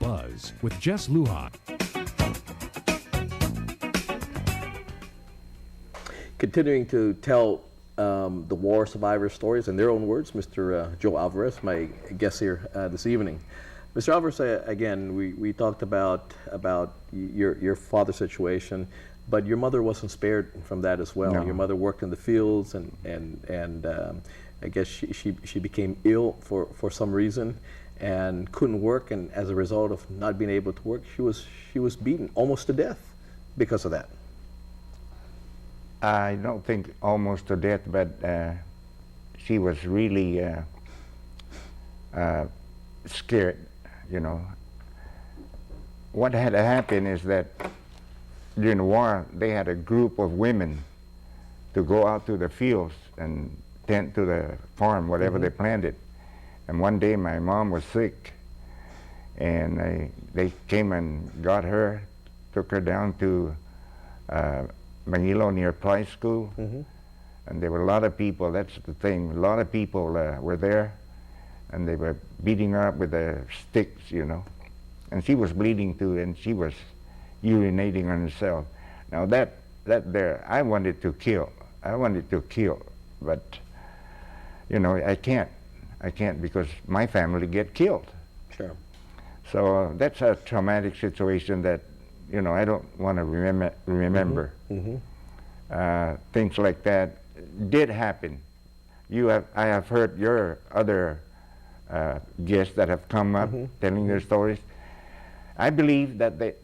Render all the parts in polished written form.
Buzz with Jess Lujan. Continuing to tell the war survivor stories in their own words, Mr. Joe Alvarez, my guest here this evening. Mr. Alvarez, again, we talked about your father's situation, but your mother wasn't spared from that as well. No. Your mother worked in the fields, and I guess she became ill for some reason and couldn't work, and as a result of not being able to work, she was beaten almost to death because of that. I don't think almost to death, but she was really scared, you know. What had happened is that during the war, they had a group of women to go out to the fields and tend to the farm, whatever they planted. And one day my mom was sick, and they came and got her, took her down to Manilo near Price School, and there were a lot of people. That's the thing. A lot of people were there, and they were beating her up with the sticks, you know. And she was bleeding too, and she was urinating on herself. Now that there, I wanted to kill, but you know, I can't because my family get killed. Sure. So that's a traumatic situation that, you know, I don't want to remember. Things like that did happen. I have heard your other guests that have come up telling their stories. I believe that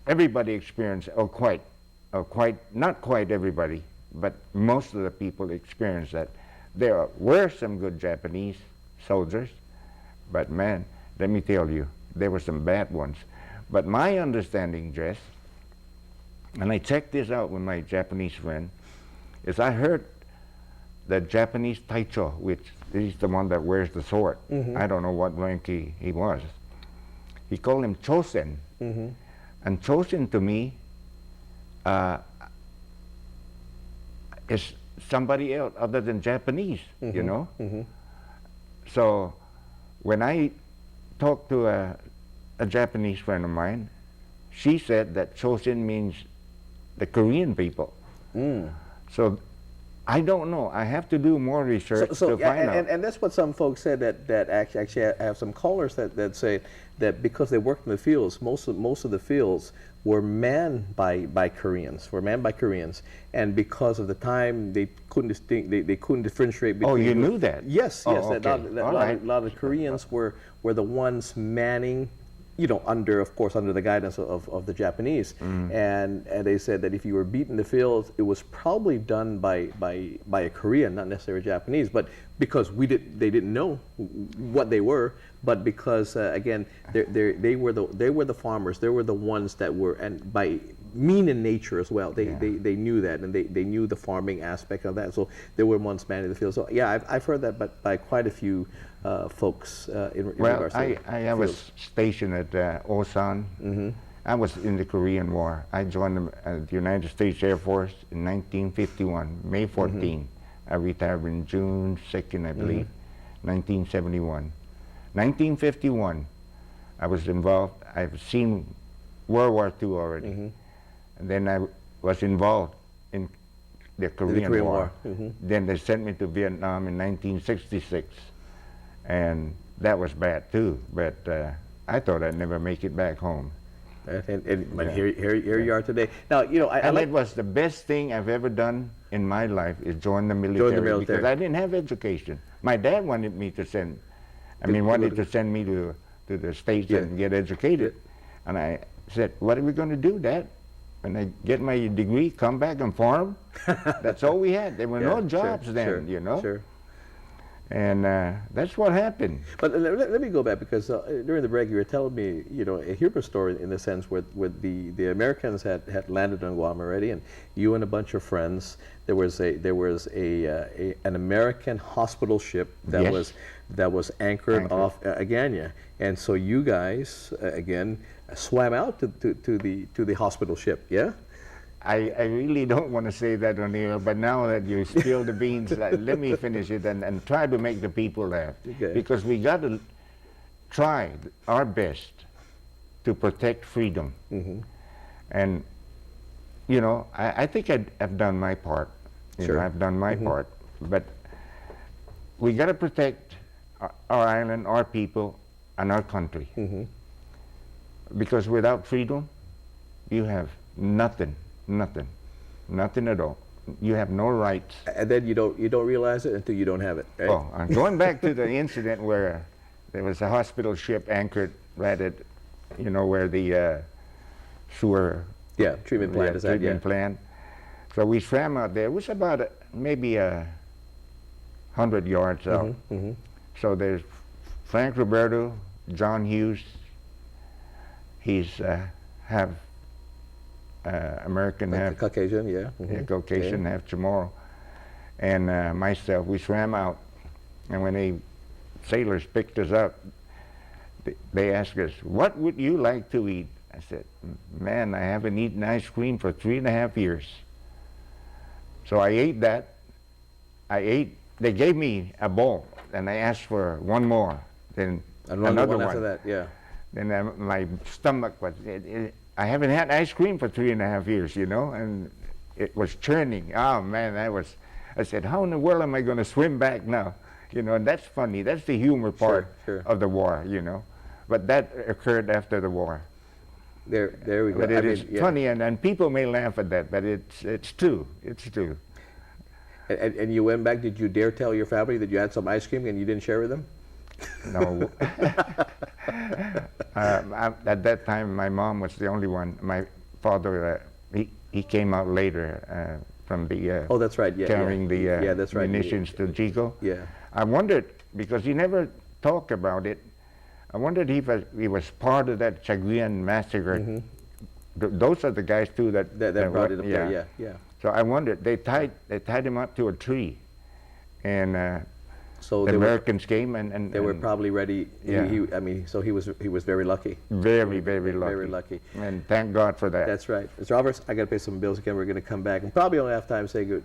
everybody experienced, not quite everybody, but most of the people experienced that. There were some good Japanese soldiers, but man, let me tell you, there were some bad ones. But my understanding, Jess, and I checked this out with my Japanese friend, is I heard the Japanese taicho, which is the one that wears the sword. I don't know what rank he was. He called him Chosen. And Chosen to me is somebody else other than Japanese, you know? So when I talked to a Japanese friend of mine, she said that Chosen means the Korean people. So I don't know. I have to do more research to find out. And that's what some folks said, that actually I have some callers that say that because they worked in the fields, most of the fields were manned by Koreans, and because of the time they couldn't they couldn't differentiate between. Oh, you knew that? Yes, yes. Okay. A lot of Koreans were the ones manning, you know, of course under the guidance of the Japanese, and they said that if you were beaten in the field, it was probably done by a Korean, not necessarily Japanese, but because they didn't know what they were, but because again they were the farmers, they were the ones that were, and by mean in nature as well. They knew that, and they knew the farming aspect of that, so they were ones manning the field. So yeah, I've heard that, but by quite a few folks in regards to I was stationed at Osan. I was in the Korean War. I joined the United States Air Force in 1951, May 14. I retired in June 2nd, I believe, 1971. 1951, I was involved. I've seen World War II already. And then I was involved in the Korean War. Then they sent me to Vietnam in 1966. And that was bad too, but I thought I'd never make it back home. But here you are today. Now, you know, it was the best thing I've ever done in my life is join the military, because I didn't have education. My dad wanted me to send me to the States and get educated. And I said, what are we going to do, Dad? When I get my degree, come back and farm? That's all we had. There were no jobs then, you know? Sure. And that's what happened. But let me go back, because during the break you were telling me, you know, a hero story in the sense where the Americans had landed on Guam already, and you and a bunch of friends, there was an American hospital ship that was anchored off Agana, and so you guys again swam out to the hospital ship, yeah? I really don't want to say that on air, but now that you spilled the beans, let me finish it and try to make the people laugh. Okay. Because we got to try our best to protect freedom. And, you know, I think I've done my part. You know, I've done my part. But we got to protect our island, our people, and our country. Because without freedom, you have nothing at all. You have no rights. And then you don't realize it until you don't have it, right? Oh, going back to the incident where there was a hospital ship anchored right at, you know, where the sewer treatment plant is at. Treatment plant. So we swam out there. It was about maybe 100 yards out. So there's Frank Roberto, John Hughes. He's half American, like half Caucasian, Caucasian, half Chamorro, and myself. We swam out, and when the sailors picked us up, they asked us, "What would you like to eat?" I said, "Man, I haven't eaten ice cream for 3.5 years." So I ate that. They gave me a bowl, and I asked for one more. Then another one after that, Then my stomach was, I haven't had ice cream for 3.5 years, you know, and it was churning. Oh man, I said, how in the world am I going to swim back now? You know, and that's funny. That's the humor part of the war, you know. But that occurred after the war. There we go. But it is funny, and people may laugh at that, but it's true. It's true. And you went back. Did you dare tell your family that you had some ice cream and you didn't share with them? No. At that time, my mom was the only one. My father, he came out later from the oh, that's right. carrying the that's right. munitions to Chico. Yeah. I wondered, because he never talked about it, I wondered if he was part of that Chagrian massacre. Those are the guys too that brought it up there. Yeah. So I wondered. They tied him up to a tree, and so the Americans came and they were probably ready. Yeah. I mean, so he was very lucky. Very, very lucky. Very lucky. And thank God for that. That's right. Mr. Alvarez, I got to pay some bills again. We're going to come back and probably only have time to say good.